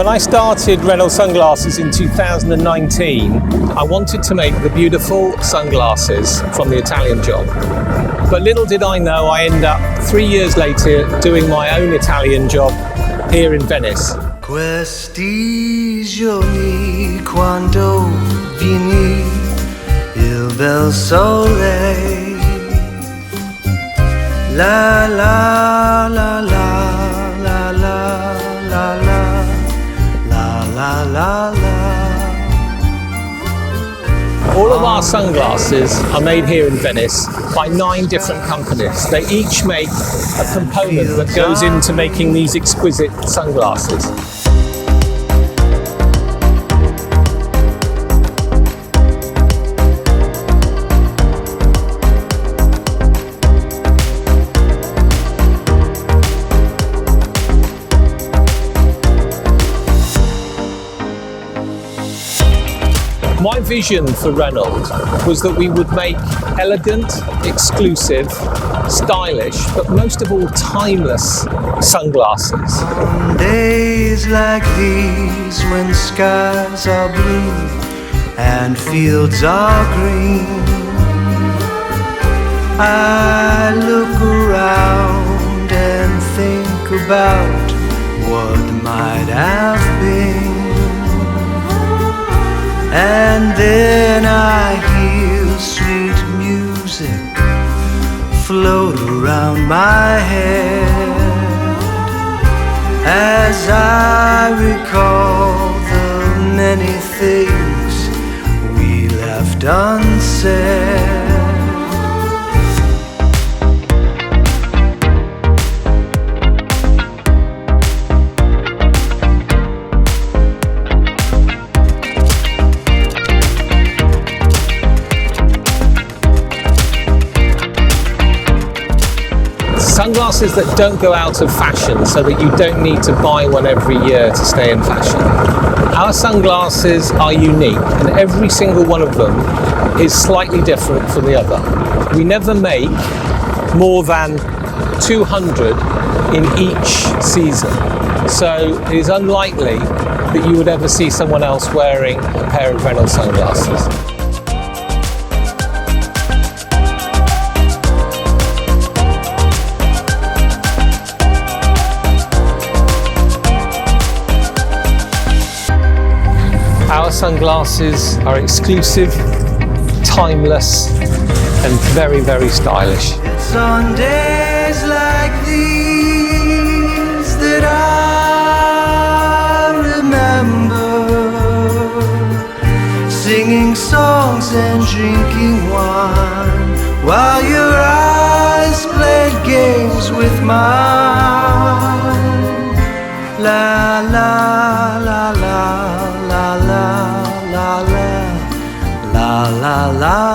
When I started Renault Sunglasses in 2019, I wanted to make the beautiful sunglasses from the Italian job. But little did I know I end up 3 years later doing my own Italian job here in Venice. Questi giorni quando vini il bel sole, la la la la la la la la la la la. All of our sunglasses are made here in Venice by 9 different companies. They each make a component that goes into making these exquisite sunglasses. My vision for Renault was that we would make elegant, exclusive, stylish, but most of all timeless sunglasses. On days like these when skies are blue and fields are green, I look around and think about what might have been. And then I hear sweet music float around my head as I recall the many things we left unsaid. Sunglasses that don't go out of fashion so that you don't need to buy one every year to stay in fashion. Our sunglasses are unique and every single one of them is slightly different from the other. We never make more than 200 in each season. So it is unlikely that you would ever see someone else wearing a pair of Renault sunglasses. Our sunglasses are exclusive, timeless, and very, very stylish. It's on days like these that I remember singing songs and drinking wine while your eyes played games with mine. La la la la. La la la la la la la.